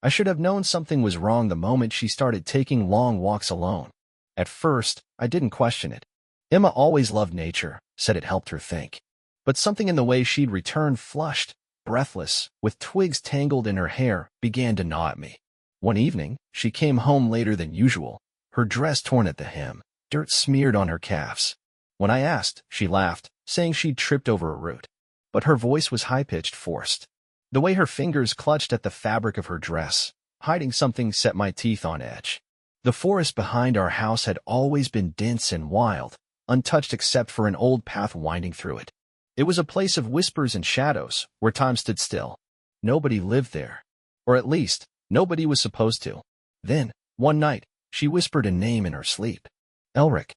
I should have known something was wrong the moment she started taking long walks alone. At first, I didn't question it. Emma always loved nature, said it helped her think. But something in the way she'd return flushed, breathless, with twigs tangled in her hair, began to gnaw at me. One evening, she came home later than usual, her dress torn at the hem, dirt smeared on her calves. When I asked, she laughed, saying she'd tripped over a root. But her voice was high-pitched, forced. The way her fingers clutched at the fabric of her dress, hiding something, set my teeth on edge. The forest behind our house had always been dense and wild, untouched except for an old path winding through it. It was a place of whispers and shadows, where time stood still. Nobody lived there. Or at least, nobody was supposed to. Then, one night, she whispered a name in her sleep. Elric.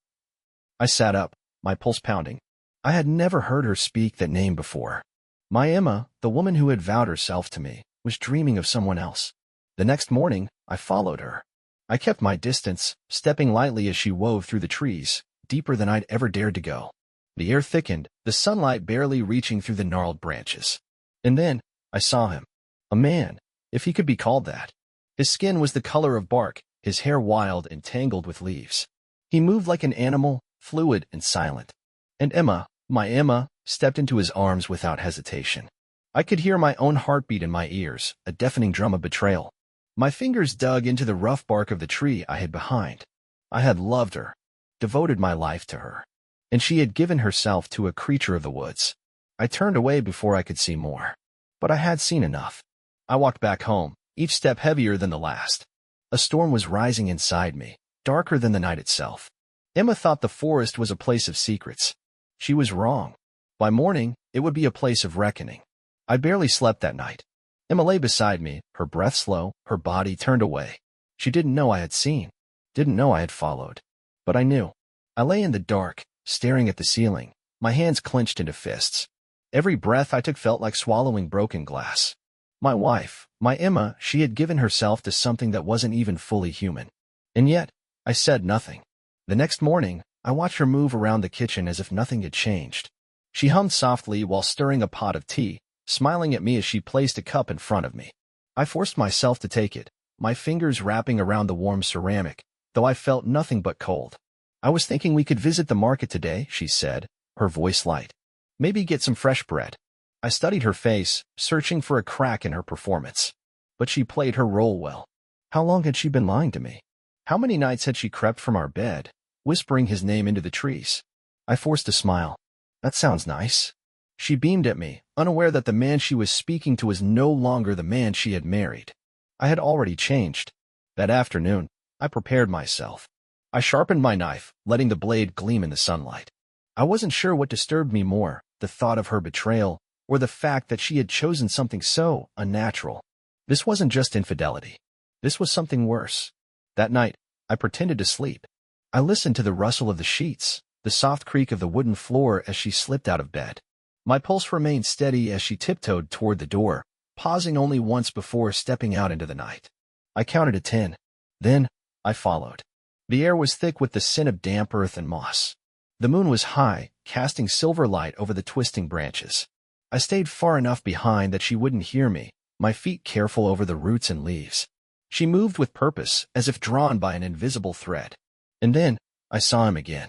I sat up, my pulse pounding. I had never heard her speak that name before. My Emma, the woman who had vowed herself to me, was dreaming of someone else. The next morning, I followed her. I kept my distance, stepping lightly as she wove through the trees, deeper than I'd ever dared to go. The air thickened, the sunlight barely reaching through the gnarled branches. And then, I saw him. A man, if he could be called that. His skin was the color of bark, his hair wild and tangled with leaves. He moved like an animal, fluid and silent. And Emma, my Emma, stepped into his arms without hesitation. I could hear my own heartbeat in my ears, a deafening drum of betrayal. My fingers dug into the rough bark of the tree I hid behind. I had loved her, devoted my life to her, and she had given herself to a creature of the woods. I turned away before I could see more. But I had seen enough. I walked back home, each step heavier than the last. A storm was rising inside me, darker than the night itself. Emma thought the forest was a place of secrets. She was wrong. By morning, it would be a place of reckoning. I barely slept that night. Emma lay beside me, her breath slow, her body turned away. She didn't know I had seen, didn't know I had followed. But I knew. I lay in the dark, staring at the ceiling, my hands clenched into fists. Every breath I took felt like swallowing broken glass. My wife, my Emma, she had given herself to something that wasn't even fully human. And yet, I said nothing. The next morning, I watched her move around the kitchen as if nothing had changed. She hummed softly while stirring a pot of tea, smiling at me as she placed a cup in front of me. I forced myself to take it, my fingers wrapping around the warm ceramic, though I felt nothing but cold. I was thinking we could visit the market today, she said, her voice light. Maybe get some fresh bread. I studied her face, searching for a crack in her performance. But she played her role well. How long had she been lying to me? How many nights had she crept from our bed, whispering his name into the trees? I forced a smile. That sounds nice. She beamed at me, unaware that the man she was speaking to was no longer the man she had married. I had already changed. That afternoon, I prepared myself. I sharpened my knife, letting the blade gleam in the sunlight. I wasn't sure what disturbed me more, the thought of her betrayal, or the fact that she had chosen something so unnatural. This wasn't just infidelity. This was something worse. That night, I pretended to sleep. I listened to the rustle of the sheets, the soft creak of the wooden floor as she slipped out of bed. My pulse remained steady as she tiptoed toward the door, pausing only once before stepping out into the night. I counted to 10. Then, I followed. The air was thick with the scent of damp earth and moss. The moon was high, casting silver light over the twisting branches. I stayed far enough behind that she wouldn't hear me, my feet careful over the roots and leaves. She moved with purpose, as if drawn by an invisible thread. And then, I saw him again.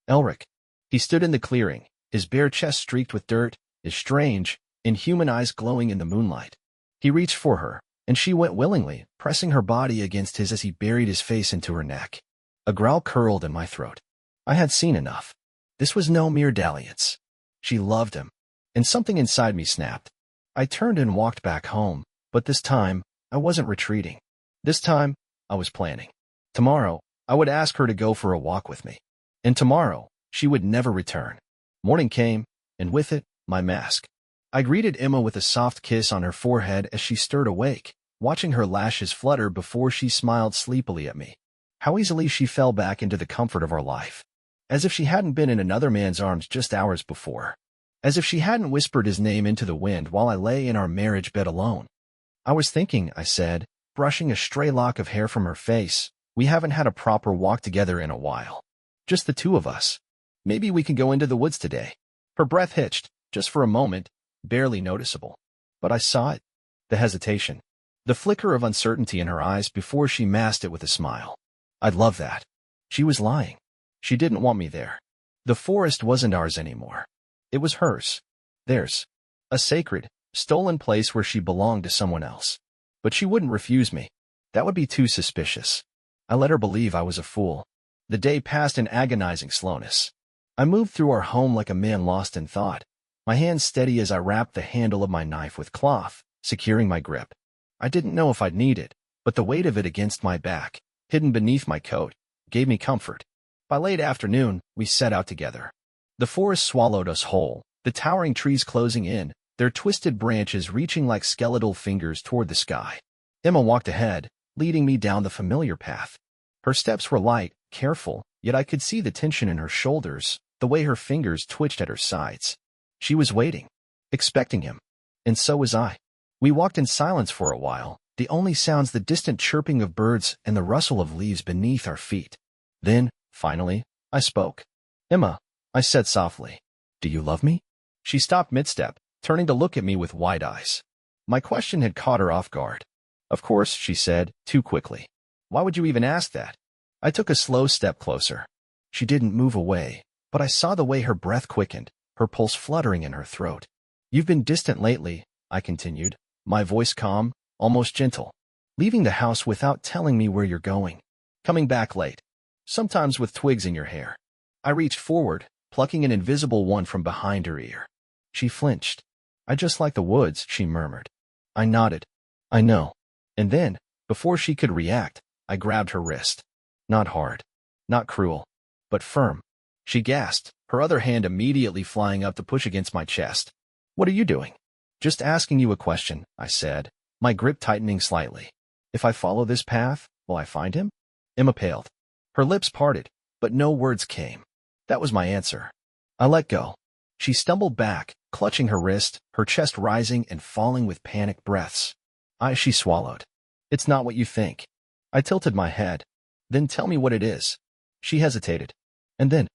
Elric. He stood in the clearing, his bare chest streaked with dirt, his strange, inhuman eyes glowing in the moonlight. He reached for her, and she went willingly, pressing her body against his as he buried his face into her neck. A growl curled in my throat. I had seen enough. This was no mere dalliance. She loved him, and something inside me snapped. I turned and walked back home, but this time, I wasn't retreating. This time, I was planning. Tomorrow, I would ask her to go for a walk with me. And tomorrow, she would never return. Morning came, and with it, my mask. I greeted Emma with a soft kiss on her forehead as she stirred awake, watching her lashes flutter before she smiled sleepily at me. How easily she fell back into the comfort of our life. As if she hadn't been in another man's arms just hours before. As if she hadn't whispered his name into the wind while I lay in our marriage bed alone. I was thinking, I said, brushing a stray lock of hair from her face, we haven't had a proper walk together in a while. Just the two of us. Maybe we can go into the woods today. Her breath hitched, just for a moment, barely noticeable. But I saw it. The hesitation. the flicker of uncertainty in her eyes before she masked it with a smile. I'd love that. She was lying. She didn't want me there. The forest wasn't ours anymore. It was hers. Theirs. A sacred, stolen place where she belonged to someone else. But she wouldn't refuse me. That would be too suspicious. I let her believe I was a fool. The day passed in agonizing slowness. I moved through our home like a man lost in thought, my hands steady as I wrapped the handle of my knife with cloth, securing my grip. I didn't know if I'd need it, but the weight of it against my back, hidden beneath my coat, gave me comfort. By late afternoon, we set out together. The forest swallowed us whole, the towering trees closing in, their twisted branches reaching like skeletal fingers toward the sky. Emma walked ahead, leading me down the familiar path. Her steps were light, careful, yet I could see the tension in her shoulders, the way her fingers twitched at her sides. She was waiting, expecting him. And so was I. We walked in silence for a while, the only sounds the distant chirping of birds and the rustle of leaves beneath our feet. Then, finally, I spoke. Emma, I said softly, do you love me? She stopped mid-step, turning to look at me with wide eyes. My question had caught her off guard. Of course, she said, too quickly. Why would you even ask that? I took a slow step closer. She didn't move away, but I saw the way her breath quickened, her pulse fluttering in her throat. You've been distant lately, I continued, my voice calm, almost gentle. Leaving the house without telling me where you're going. Coming back late. Sometimes with twigs in your hair. I reached forward, plucking an invisible one from behind her ear. She flinched. I just like the woods, she murmured. I nodded. I know. And then, before she could react, I grabbed her wrist. Not hard. Not cruel. But firm. She gasped, her other hand immediately flying up to push against my chest. What are you doing? Just asking you a question, I said, my grip tightening slightly. If I follow this path, will I find him? Emma paled. Her lips parted, but no words came. That was my answer. I let go. She stumbled back, clutching her wrist, her chest rising and falling with panicked breaths. She swallowed. It's not what you think. I tilted my head. Then tell me what it is. She hesitated. And then,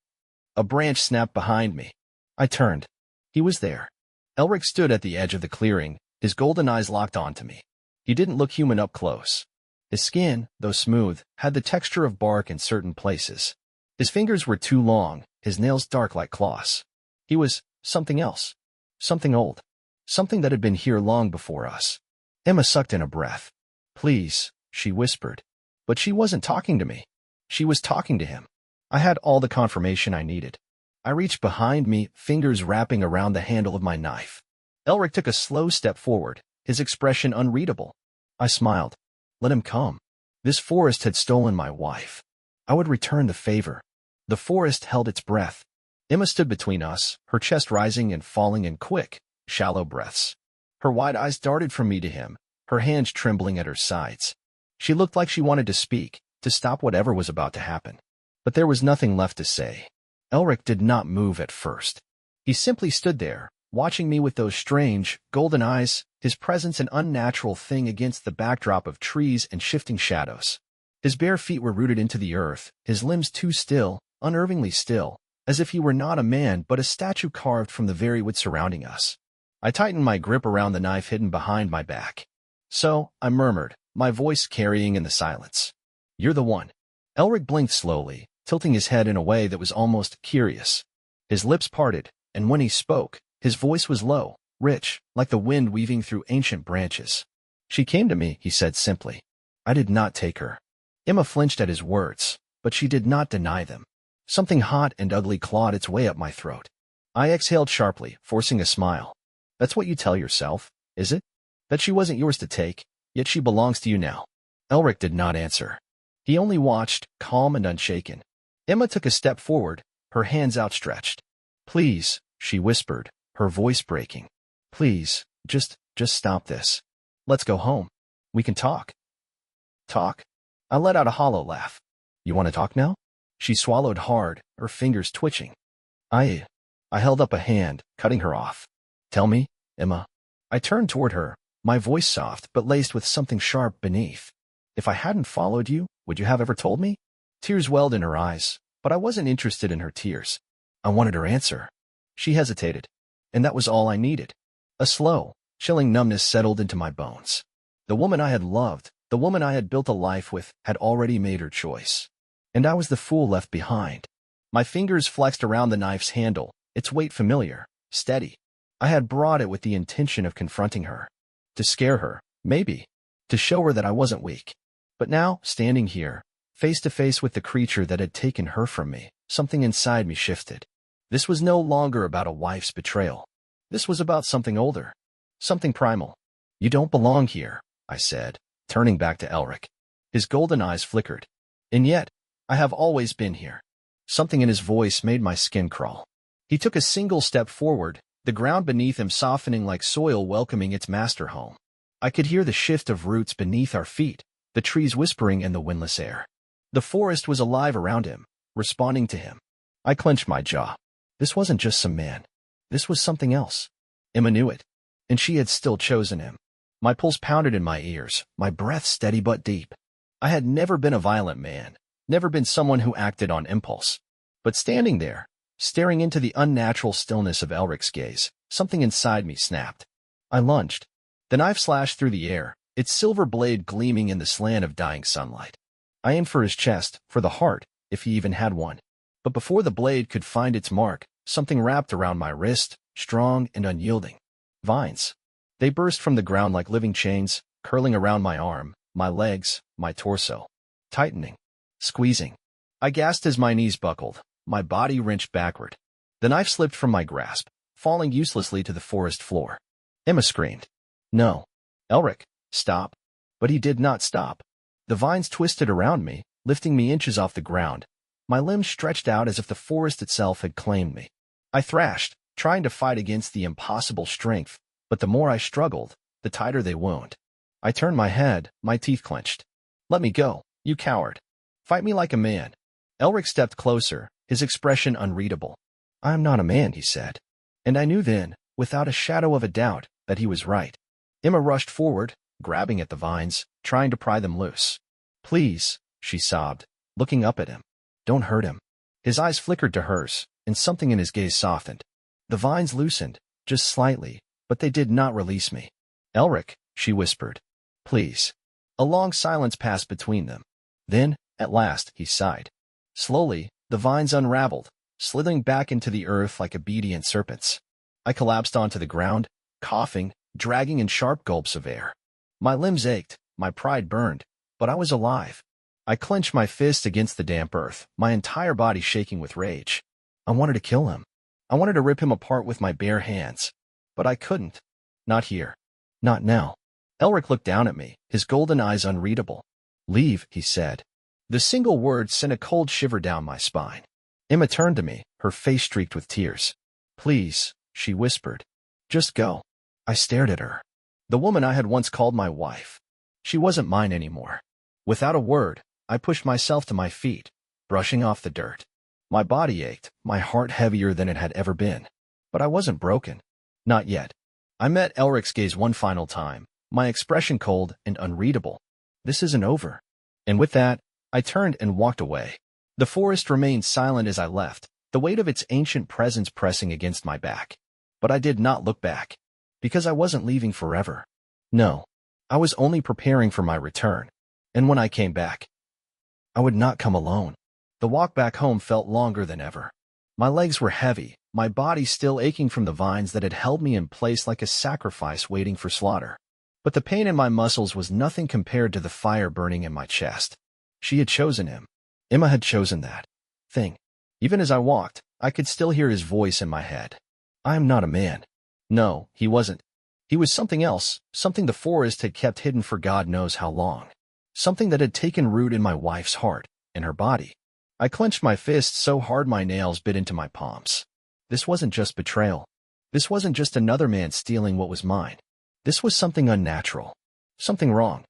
a branch snapped behind me. I turned. He was there. Elric stood at the edge of the clearing, his golden eyes locked onto me. He didn't look human up close. His skin, though smooth, had the texture of bark in certain places. His fingers were too long, his nails dark like claws. He was something else. Something old. Something that had been here long before us. Emma sucked in a breath. Please, she whispered. But she wasn't talking to me. She was talking to him. I had all the confirmation I needed. I reached behind me, fingers wrapping around the handle of my knife. Elric took a slow step forward, his expression unreadable. I smiled. Let him come. This forest had stolen my wife. I would return the favor. The forest held its breath. Emma stood between us, her chest rising and falling in quick, shallow breaths. Her wide eyes darted from me to him, her hands trembling at her sides. She looked like she wanted to speak, to stop whatever was about to happen. But there was nothing left to say. Elric did not move at first. He simply stood there, watching me with those strange, golden eyes, his presence an unnatural thing against the backdrop of trees and shifting shadows. His bare feet were rooted into the earth, his limbs too still, unnervingly still, as if he were not a man but a statue carved from the very wood surrounding us. I tightened my grip around the knife hidden behind my back. So, I murmured, my voice carrying in the silence. You're the one. Elric blinked slowly, tilting his head in a way that was almost curious. His lips parted, and when he spoke, his voice was low, rich, like the wind weaving through ancient branches. She came to me, he said simply. I did not take her. Emma flinched at his words, but she did not deny them. Something hot and ugly clawed its way up my throat. I exhaled sharply, forcing a smile. That's what you tell yourself, is it? That she wasn't yours to take, yet she belongs to you now. Elric did not answer. He only watched, calm and unshaken. Emma took a step forward, her hands outstretched. Please, she whispered, her voice breaking. Please, just stop this. Let's go home. We can talk. Talk? I let out a hollow laugh. You want to talk now? She swallowed hard, her fingers twitching. I held up a hand, cutting her off. Tell me, Emma. I turned toward her, my voice soft but laced with something sharp beneath. If I hadn't followed you, would you have ever told me? Tears welled in her eyes, but I wasn't interested in her tears. I wanted her answer. She hesitated, and that was all I needed. A slow, chilling numbness settled into my bones. The woman I had loved, the woman I had built a life with, had already made her choice. And I was the fool left behind. My fingers flexed around the knife's handle, its weight familiar, steady. I had brought it with the intention of confronting her. To scare her, maybe. To show her that I wasn't weak. But now, standing here, face to face with the creature that had taken her from me, something inside me shifted. This was no longer about a wife's betrayal. This was about something older. Something primal. You don't belong here, I said, turning back to Elric. His golden eyes flickered. And yet, I have always been here. Something in his voice made my skin crawl. He took a single step forward, the ground beneath him softening like soil welcoming its master home. I could hear the shift of roots beneath our feet, the trees whispering in the windless air. The forest was alive around him, responding to him. I clenched my jaw. This wasn't just some man. This was something else. Emma knew it, and she had still chosen him. My pulse pounded in my ears, my breath steady but deep. I had never been a violent man, never been someone who acted on impulse. But standing there, staring into the unnatural stillness of Elric's gaze, something inside me snapped. I lunged. The knife slashed through the air, its silver blade gleaming in the slant of dying sunlight. I aimed for his chest, for the heart, if he even had one. But before the blade could find its mark, something wrapped around my wrist, strong and unyielding. Vines. They burst from the ground like living chains, curling around my arm, my legs, my torso. Tightening. Squeezing. I gasped as my knees buckled, my body wrenched backward. The knife slipped from my grasp, falling uselessly to the forest floor. Emma screamed. No. Elric, stop. But he did not stop. The vines twisted around me, lifting me inches off the ground. My limbs stretched out as if the forest itself had claimed me. I thrashed, trying to fight against the impossible strength, but the more I struggled, the tighter they wound. I turned my head, my teeth clenched. Let me go, you coward. Fight me like a man. Elric stepped closer, his expression unreadable. I am not a man, he said. And I knew then, without a shadow of a doubt, that he was right. Emma rushed forward, grabbing at the vines, trying to pry them loose. Please, she sobbed, looking up at him. Don't hurt him. His eyes flickered to hers, and something in his gaze softened. The vines loosened, just slightly, but they did not release me. Elric, she whispered. Please. A long silence passed between them. Then, at last, he sighed. Slowly, the vines unraveled, slithering back into the earth like obedient serpents. I collapsed onto the ground, coughing, dragging in sharp gulps of air. My limbs ached, my pride burned, but I was alive. I clenched my fist against the damp earth, my entire body shaking with rage. I wanted to kill him. I wanted to rip him apart with my bare hands. But I couldn't. Not here. Not now. Elric looked down at me, his golden eyes unreadable. Leave, he said. The single word sent a cold shiver down my spine. Emma turned to me, her face streaked with tears. Please, she whispered. Just go. I stared at her. The woman I had once called my wife. She wasn't mine anymore. Without a word, I pushed myself to my feet, brushing off the dirt. My body ached, my heart heavier than it had ever been. But I wasn't broken. Not yet. I met Elric's gaze one final time, my expression cold and unreadable. This isn't over. And with that, I turned and walked away. The forest remained silent as I left, the weight of its ancient presence pressing against my back. But I did not look back. Because I wasn't leaving forever. No. I was only preparing for my return. And when I came back, I would not come alone. The walk back home felt longer than ever. My legs were heavy, my body still aching from the vines that had held me in place like a sacrifice waiting for slaughter. But the pain in my muscles was nothing compared to the fire burning in my chest. She had chosen him. Emma had chosen that thing. Even as I walked, I could still hear his voice in my head. I am not a man. No, he wasn't. He was something else, something the forest had kept hidden for God knows how long. Something that had taken root in my wife's heart, in her body. I clenched my fists so hard my nails bit into my palms. This wasn't just betrayal. This wasn't just another man stealing what was mine. This was something unnatural. Something wrong.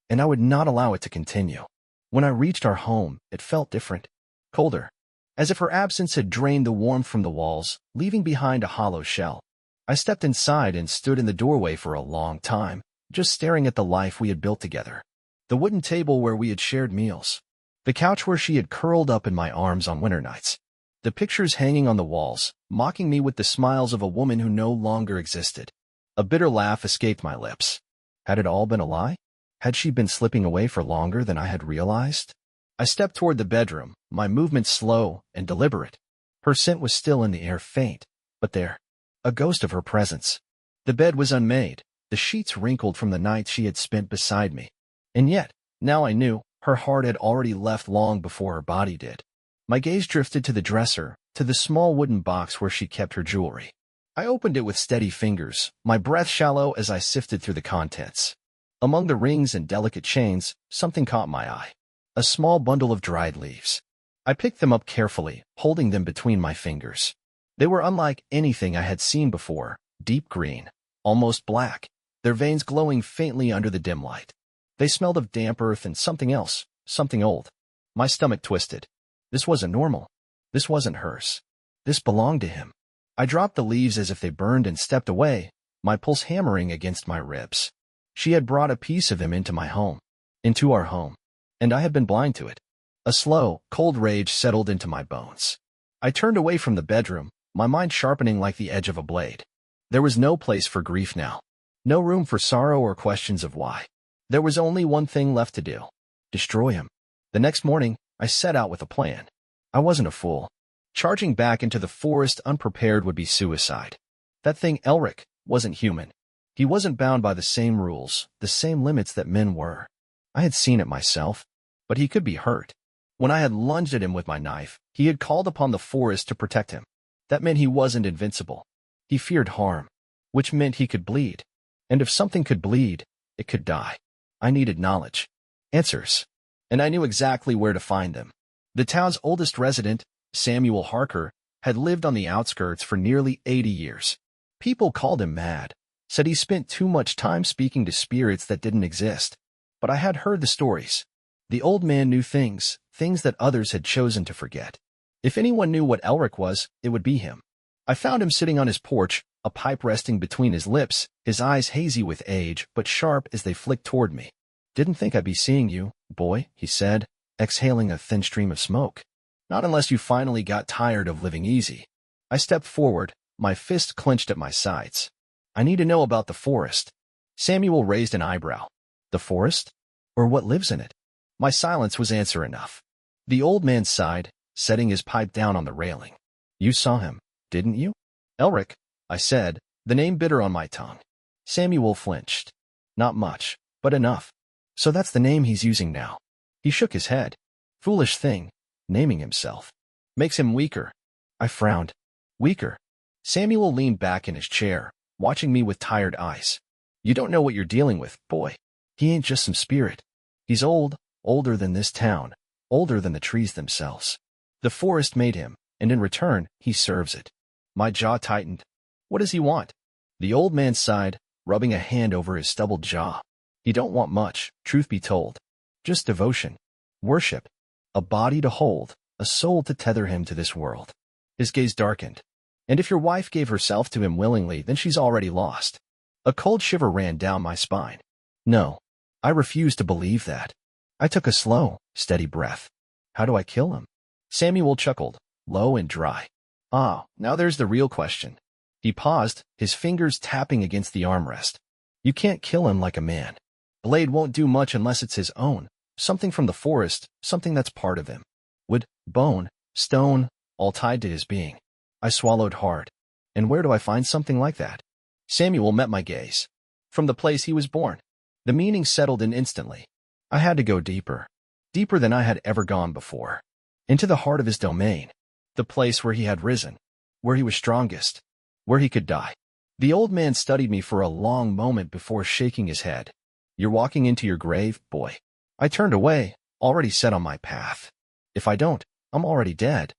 And I would not allow it to continue. When I reached our home, it felt different. Colder. As if her absence had drained the warmth from the walls, leaving behind a hollow shell. I stepped inside and stood in the doorway for a long time, just staring at the life we had built together. The wooden table where we had shared meals. The couch where she had curled up in my arms on winter nights. The pictures hanging on the walls, mocking me with the smiles of a woman who no longer existed. A bitter laugh escaped my lips. Had it all been a lie? Had she been slipping away for longer than I had realized? I stepped toward the bedroom, my movement slow and deliberate. Her scent was still in the air, faint, but there, a ghost of her presence. The bed was unmade, the sheets wrinkled from the nights she had spent beside me. And yet, now I knew, her heart had already left long before her body did. My gaze drifted to the dresser, to the small wooden box where she kept her jewelry. I opened it with steady fingers, my breath shallow as I sifted through the contents. Among the rings and delicate chains, something caught my eye. A small bundle of dried leaves. I picked them up carefully, holding them between my fingers. They were unlike anything I had seen before, deep green, almost black, their veins glowing faintly under the dim light. They smelled of damp earth and something else, something old. My stomach twisted. This wasn't normal. This wasn't hers. This belonged to him. I dropped the leaves as if they burned and stepped away, my pulse hammering against my ribs. She had brought a piece of him into my home, into our home, and I had been blind to it. A slow, cold rage settled into my bones. I turned away from the bedroom, my mind sharpening like the edge of a blade. There was no place for grief now. No room for sorrow or questions of why. There was only one thing left to do. Destroy him. The next morning, I set out with a plan. I wasn't a fool. Charging back into the forest unprepared would be suicide. That thing Elric wasn't human. He wasn't bound by the same rules, the same limits that men were. I had seen it myself, but he could be hurt. When I had lunged at him with my knife, he had called upon the forest to protect him. That meant he wasn't invincible. He feared harm, which meant he could bleed. And if something could bleed, it could die. I needed knowledge. Answers. And I knew exactly where to find them. The town's oldest resident, Samuel Harker, had lived on the outskirts for nearly 80 years. People called him mad, said he spent too much time speaking to spirits that didn't exist. But I had heard the stories. The old man knew things that others had chosen to forget. If anyone knew what Elric was, it would be him. I found him sitting on his porch, a pipe resting between his lips, his eyes hazy with age but sharp as they flicked toward me. "Didn't think I'd be seeing you, boy," he said, exhaling a thin stream of smoke. "Not unless you finally got tired of living easy." I stepped forward, my fist clenched at my sides. "I need to know about the forest." Samuel raised an eyebrow. "The forest? Or what lives in it?" My silence was answer enough. The old man sighed, setting his pipe down on the railing. "You saw him, didn't you?" "Elric," I said, the name bitter on my tongue. Samuel flinched. "Not much, but enough. So that's the name he's using now." He shook his head. "Foolish thing, naming himself. Makes him weaker." I frowned. "Weaker?" Samuel leaned back in his chair, watching me with tired eyes. "You don't know what you're dealing with, boy. He ain't just some spirit. He's old, older than this town, older than the trees themselves. The forest made him, and in return, he serves it." My jaw tightened. "What does he want?" The old man sighed, rubbing a hand over his stubbled jaw. "He don't want much, truth be told. Just devotion. Worship. A body to hold, a soul to tether him to this world." His gaze darkened. "And if your wife gave herself to him willingly, then she's already lost." A cold shiver ran down my spine. No, I refused to believe that. I took a slow, steady breath. "How do I kill him?" Samuel chuckled, low and dry. "Ah, now there's the real question." He paused, his fingers tapping against the armrest. "You can't kill him like a man. Blade won't do much unless it's his own, something from the forest, something that's part of him. Wood, bone, stone, all tied to his being." I swallowed hard. "And where do I find something like that?" Samuel met my gaze. "From the place he was born." The meaning settled in instantly. I had to go deeper. Deeper than I had ever gone before. Into the heart of his domain. The place where he had risen. Where he was strongest. Where he could die. The old man studied me for a long moment before shaking his head. "You're walking into your grave, boy." I turned away, already set on my path. If I don't, I'm already dead.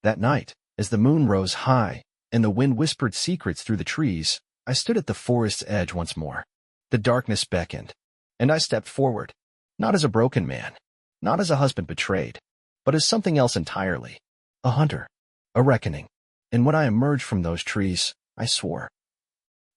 That night, as the moon rose high, and the wind whispered secrets through the trees, I stood at the forest's edge once more. The darkness beckoned, and I stepped forward, not as a broken man, not as a husband betrayed, but as something else entirely. A hunter, a reckoning. And when I emerged from those trees, I swore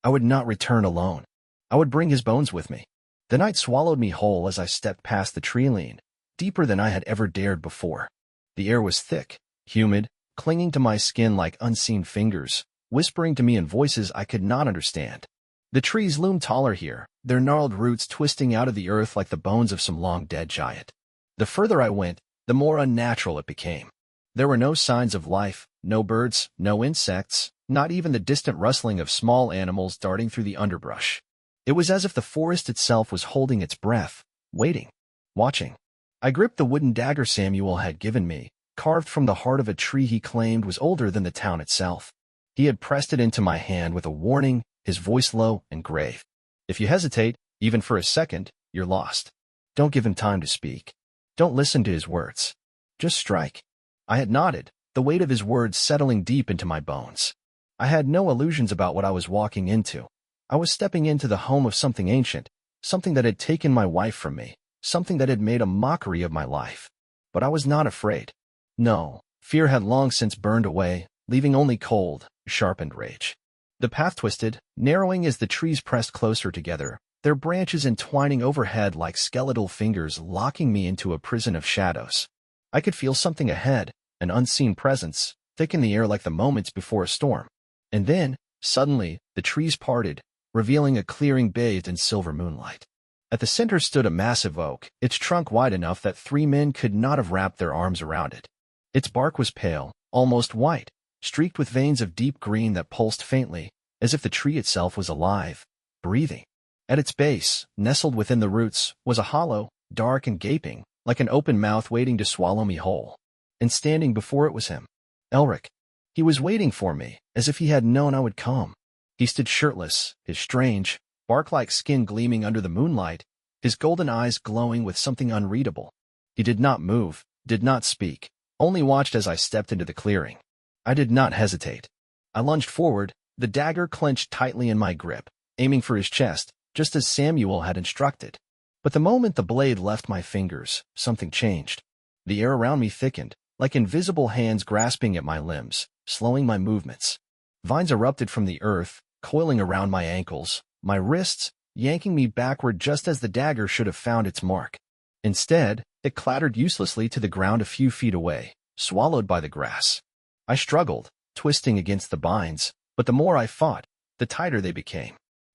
I would not return alone. I would bring his bones with me. The night swallowed me whole as I stepped past the tree line, deeper than I had ever dared before. The air was thick, humid, clinging to my skin like unseen fingers, whispering to me in voices I could not understand. The trees loomed taller here, their gnarled roots twisting out of the earth like the bones of some long-dead giant. The further I went, the more unnatural it became. There were no signs of life, no birds, no insects, not even the distant rustling of small animals darting through the underbrush. It was as if the forest itself was holding its breath, waiting, watching. I gripped the wooden dagger Samuel had given me, carved from the heart of a tree he claimed was older than the town itself. He had pressed it into my hand with a warning, his voice low and grave. If you hesitate, even for a second, you're lost. Don't give him time to speak. Don't listen to his words. Just strike. I had nodded, the weight of his words settling deep into my bones. I had no illusions about what I was walking into. I was stepping into the home of something ancient, something that had taken my wife from me, something that had made a mockery of my life. But I was not afraid. No, fear had long since burned away, leaving only cold, sharpened rage. The path twisted, narrowing as the trees pressed closer together, their branches entwining overhead like skeletal fingers locking me into a prison of shadows. I could feel something ahead, an unseen presence, thick in the air like the moments before a storm. And then, suddenly, the trees parted, revealing a clearing bathed in silver moonlight. At the center stood a massive oak, its trunk wide enough that 3 men could not have wrapped their arms around it. Its bark was pale, almost white, streaked with veins of deep green that pulsed faintly, as if the tree itself was alive, breathing. At its base, nestled within the roots, was a hollow, dark and gaping, like an open mouth waiting to swallow me whole. And standing before it was him, Elric. He was waiting for me, as if he had known I would come. He stood shirtless, his strange, bark-like skin gleaming under the moonlight, his golden eyes glowing with something unreadable. He did not move, did not speak, only watched as I stepped into the clearing. I did not hesitate. I lunged forward, the dagger clenched tightly in my grip, aiming for his chest, just as Samuel had instructed. But the moment the blade left my fingers, something changed. The air around me thickened, like invisible hands grasping at my limbs, slowing my movements. Vines erupted from the earth, coiling around my ankles, my wrists, yanking me backward just as the dagger should have found its mark. Instead, it clattered uselessly to the ground a few feet away, swallowed by the grass. I struggled, twisting against the vines, but the more I fought, the tighter they became.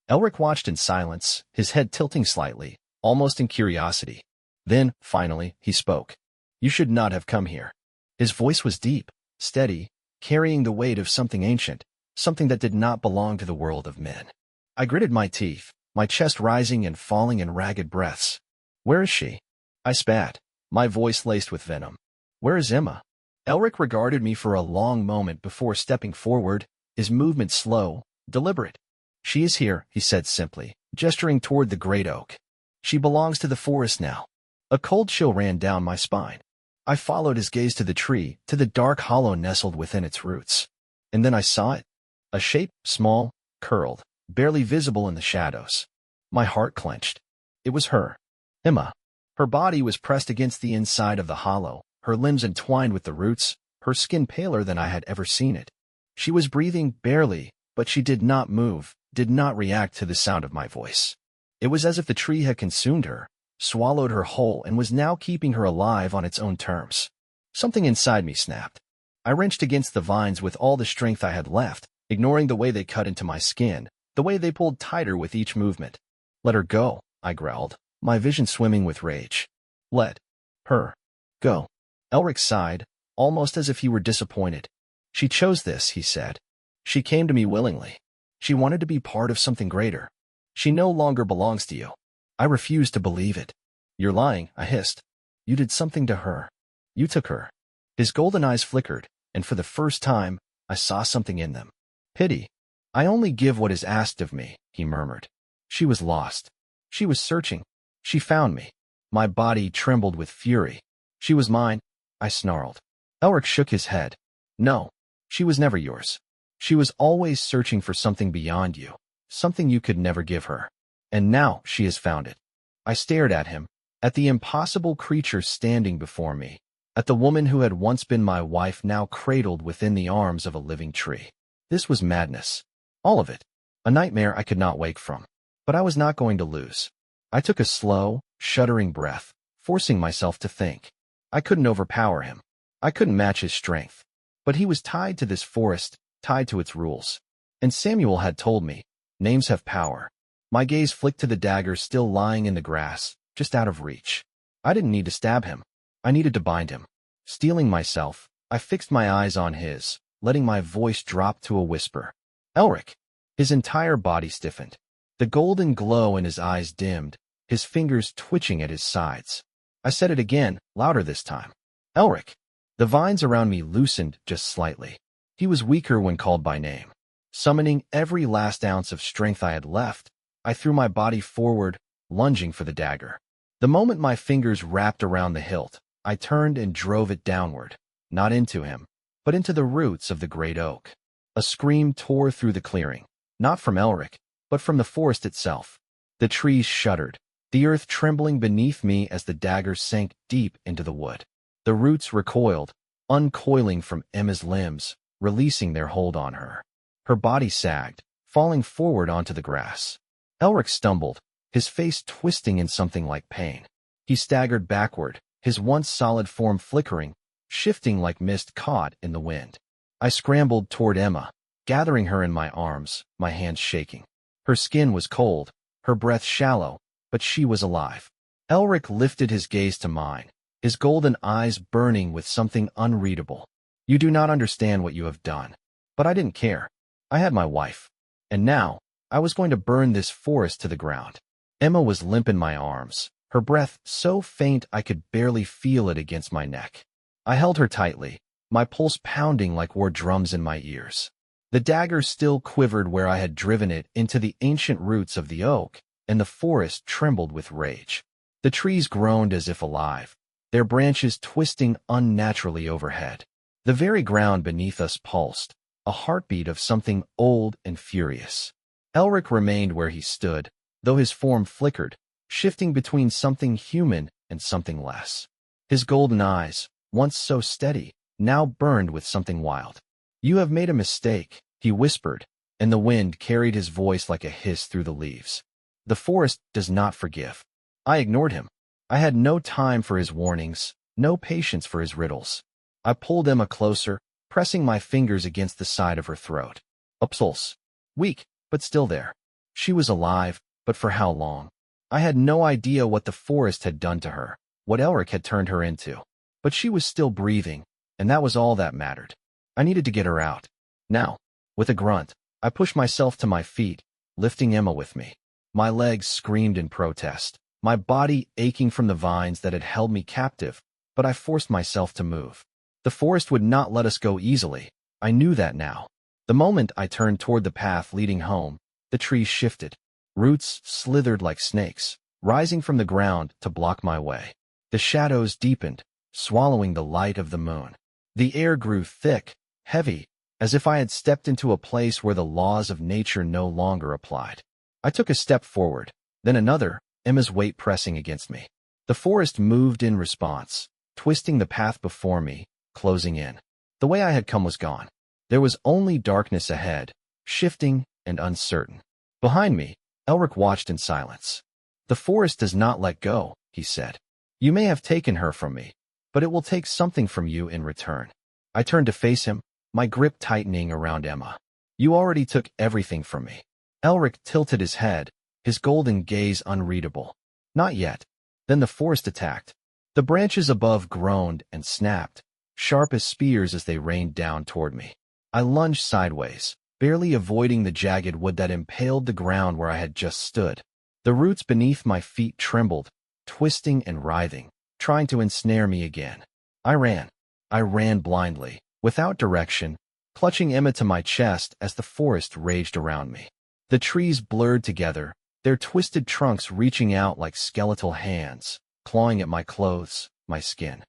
Elric watched in silence, his head tilting slightly, almost in curiosity. Then, finally, he spoke. You should not have come here. His voice was deep, steady, carrying the weight of something ancient, something that did not belong to the world of men. I gritted my teeth, my chest rising and falling in ragged breaths. Where is she? I spat, my voice laced with venom. Where is Emma? Elric regarded me for a long moment before stepping forward, his movement slow, deliberate. She is here, he said simply, gesturing toward the great oak. She belongs to the forest now. A cold chill ran down my spine. I followed his gaze to the tree, to the dark hollow nestled within its roots. And then I saw it. A shape, small, curled, barely visible in the shadows. My heart clenched. It was her. Emma. Her body was pressed against the inside of the hollow, her limbs entwined with the roots, her skin paler than I had ever seen it. She was breathing barely, but she did not move, did not react to the sound of my voice. It was as if the tree had consumed her, swallowed her whole, and was now keeping her alive on its own terms. Something inside me snapped. I wrenched against the vines with all the strength I had left, ignoring the way they cut into my skin, the way they pulled tighter with each movement. Let her go, I growled, my vision swimming with rage. Let her go. Elric sighed, almost as if he were disappointed. She chose this, he said. She came to me willingly. She wanted to be part of something greater. She no longer belongs to you. I refused to believe it. You're lying, I hissed. You did something to her. You took her. His golden eyes flickered, and for the first time, I saw something in them. Pity. I only give what is asked of me, he murmured. She was lost. She was searching. She found me. My body trembled with fury. She was mine, I snarled. Elric shook his head. No, she was never yours. She was always searching for something beyond you, something you could never give her. And now she has found it. I stared at him, at the impossible creature standing before me, at the woman who had once been my wife now cradled within the arms of a living tree. This was madness. All of it. A nightmare I could not wake from. But I was not going to lose. I took a slow, shuddering breath, forcing myself to think. I couldn't overpower him. I couldn't match his strength. But he was tied to this forest, tied to its rules. And Samuel had told me, Names have power. My gaze flicked to the dagger still lying in the grass, just out of reach. I didn't need to stab him. I needed to bind him. Steeling myself, I fixed my eyes on his, letting my voice drop to a whisper. Elric! His entire body stiffened. The golden glow in his eyes dimmed, his fingers twitching at his sides. I said it again, louder this time. Elric! The vines around me loosened just slightly. He was weaker when called by name. Summoning every last ounce of strength I had left, I threw my body forward, lunging for the dagger. The moment my fingers wrapped around the hilt, I turned and drove it downward, not into him, but into the roots of the great oak. A scream tore through the clearing, not from Elric, but from the forest itself. The trees shuddered, the earth trembling beneath me as the dagger sank deep into the wood. The roots recoiled, uncoiling from Emma's limbs, releasing their hold on her. Her body sagged, falling forward onto the grass. Elric stumbled, his face twisting in something like pain. He staggered backward, his once solid form flickering, shifting like mist caught in the wind. I scrambled toward Emma, gathering her in my arms, my hands shaking. Her skin was cold, her breath shallow, but she was alive. Elric lifted his gaze to mine, his golden eyes burning with something unreadable. You do not understand what you have done. But I didn't care. I had my wife. And now, I was going to burn this forest to the ground. Emma was limp in my arms, her breath so faint I could barely feel it against my neck. I held her tightly, my pulse pounding like war drums in my ears. The dagger still quivered where I had driven it into the ancient roots of the oak, and the forest trembled with rage. The trees groaned as if alive, their branches twisting unnaturally overhead. The very ground beneath us pulsed, a heartbeat of something old and furious. Elric remained where he stood, though his form flickered, shifting between something human and something less. His golden eyes, once so steady, now burned with something wild. You have made a mistake, he whispered, and the wind carried his voice like a hiss through the leaves. The forest does not forgive. I ignored him. I had no time for his warnings, no patience for his riddles. I pulled Emma closer, pressing my fingers against the side of her throat. A pulse. Weak, but still there. She was alive, but for how long? I had no idea what the forest had done to her, what Elric had turned her into. But she was still breathing, and that was all that mattered. I needed to get her out. Now, with a grunt, I pushed myself to my feet, lifting Emma with me. My legs screamed in protest, my body aching from the vines that had held me captive, but I forced myself to move. The forest would not let us go easily. I knew that now. The moment I turned toward the path leading home, the trees shifted. Roots slithered like snakes, rising from the ground to block my way. The shadows deepened, swallowing the light of the moon. The air grew thick, heavy, as if I had stepped into a place where the laws of nature no longer applied. I took a step forward, then another, Emma's weight pressing against me. The forest moved in response, twisting the path before me, closing in. The way I had come was gone. There was only darkness ahead, shifting and uncertain. Behind me, Elric watched in silence. The forest does not let go, he said. You may have taken her from me, but it will take something from you in return. I turned to face him, my grip tightening around Emma. You already took everything from me. Elric tilted his head, his golden gaze unreadable. Not yet. Then the forest attacked. The branches above groaned and snapped, sharp as spears as they rained down toward me. I lunged sideways, barely avoiding the jagged wood that impaled the ground where I had just stood. The roots beneath my feet trembled, twisting and writhing, trying to ensnare me again. I ran. I ran blindly, without direction, clutching Emma to my chest as the forest raged around me. The trees blurred together, their twisted trunks reaching out like skeletal hands, clawing at my clothes, my skin.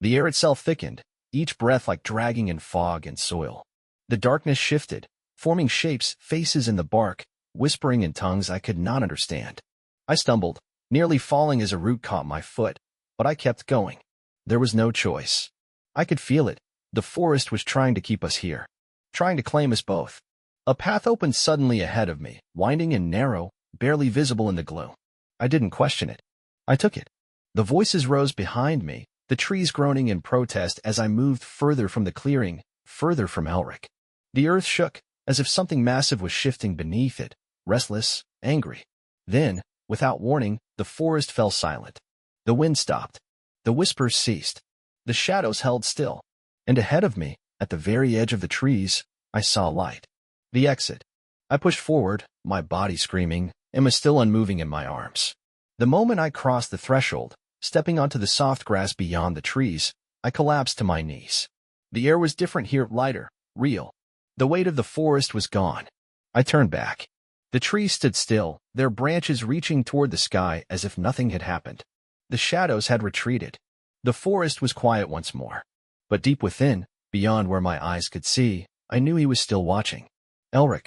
The air itself thickened, each breath like dragging in fog and soil. The darkness shifted, forming shapes, faces in the bark, whispering in tongues I could not understand. I stumbled, nearly falling as a root caught my foot, but I kept going. There was no choice. I could feel it. The forest was trying to keep us here, trying to claim us both. A path opened suddenly ahead of me, winding and narrow, barely visible in the gloom. I didn't question it. I took it. The voices rose behind me, the trees groaning in protest as I moved further from the clearing, further from Elric. The earth shook, as if something massive was shifting beneath it, restless, angry. Then, without warning, the forest fell silent. The wind stopped. The whispers ceased. The shadows held still. And ahead of me, at the very edge of the trees, I saw light. The exit. I pushed forward, my body screaming, Emma still unmoving in my arms. The moment I crossed the threshold, stepping onto the soft grass beyond the trees, I collapsed to my knees. The air was different here, lighter, real. The weight of the forest was gone. I turned back. The trees stood still, their branches reaching toward the sky as if nothing had happened. The shadows had retreated. The forest was quiet once more. But deep within, beyond where my eyes could see, I knew he was still watching. Elric.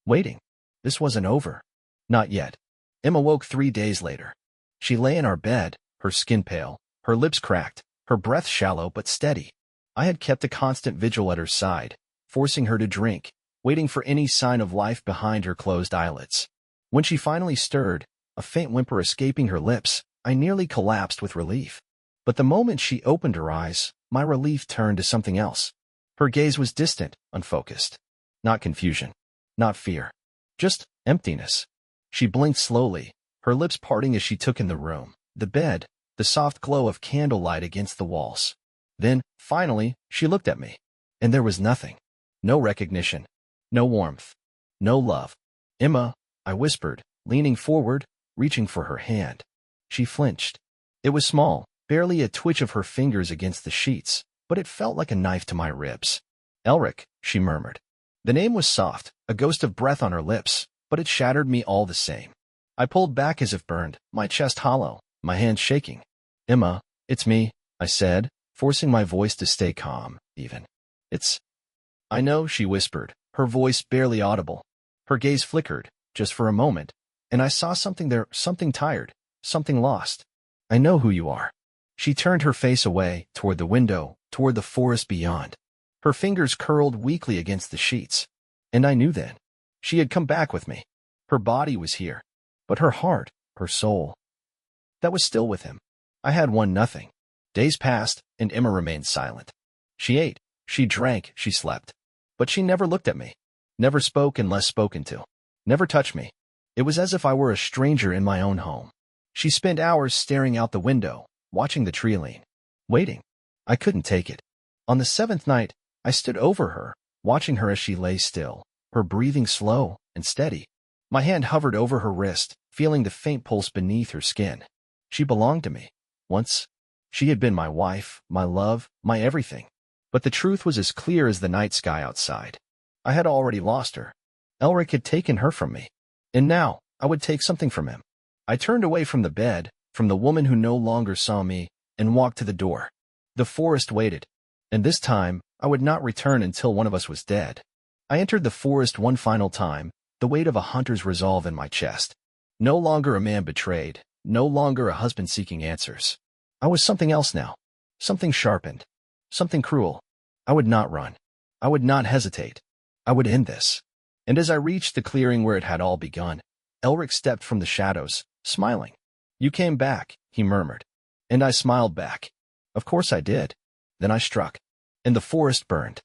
Waiting. This wasn't over. Not yet. Emma woke 3 days later. She lay in our bed, her skin pale, her lips cracked, her breath shallow but steady. I had kept a constant vigil at her side, forcing her to drink, waiting for any sign of life behind her closed eyelids. When she finally stirred, a faint whimper escaping her lips, I nearly collapsed with relief. But the moment she opened her eyes, my relief turned to something else. Her gaze was distant, unfocused. Not confusion. Not fear. Just emptiness. She blinked slowly, her lips parting as she took in the room, the bed, the soft glow of candlelight against the walls. Then, finally, she looked at me. And there was nothing. No recognition. No warmth. No love. Emma, I whispered, leaning forward, reaching for her hand. She flinched. It was small, barely a twitch of her fingers against the sheets, but it felt like a knife to my ribs. Elric, she murmured. The name was soft, a ghost of breath on her lips, but it shattered me all the same. I pulled back as if burned, my chest hollow, my hands shaking. Emma, it's me, I said, forcing my voice to stay calm, even. I know, she whispered, her voice barely audible. Her gaze flickered, just for a moment, and I saw something there, something tired, something lost. I know who you are. She turned her face away, toward the window, toward the forest beyond. Her fingers curled weakly against the sheets. And I knew then. She had come back with me. Her body was here. But her heart, her soul, that was still with him. I had won nothing. Days passed, and Emma remained silent. She ate, she drank, she slept. But she never looked at me. Never spoke unless spoken to. Never touched me. It was as if I were a stranger in my own home. She spent hours staring out the window, watching the tree lean. Waiting. I couldn't take it. On the 7th night, I stood over her, watching her as she lay still, her breathing slow and steady. My hand hovered over her wrist, feeling the faint pulse beneath her skin. She belonged to me. Once. She had been my wife, my love, my everything. But the truth was as clear as the night sky outside. I had already lost her. Elric had taken her from me. And now, I would take something from him. I turned away from the bed, from the woman who no longer saw me, and walked to the door. The forest waited. And this time, I would not return until one of us was dead. I entered the forest one final time, the weight of a hunter's resolve in my chest. No longer a man betrayed, no longer a husband seeking answers. I was something else now. Something sharpened. Something cruel. I would not run. I would not hesitate. I would end this. And as I reached the clearing where it had all begun, Elric stepped from the shadows, smiling. You came back, he murmured. And I smiled back. Of course I did. Then I struck. And the forest burned.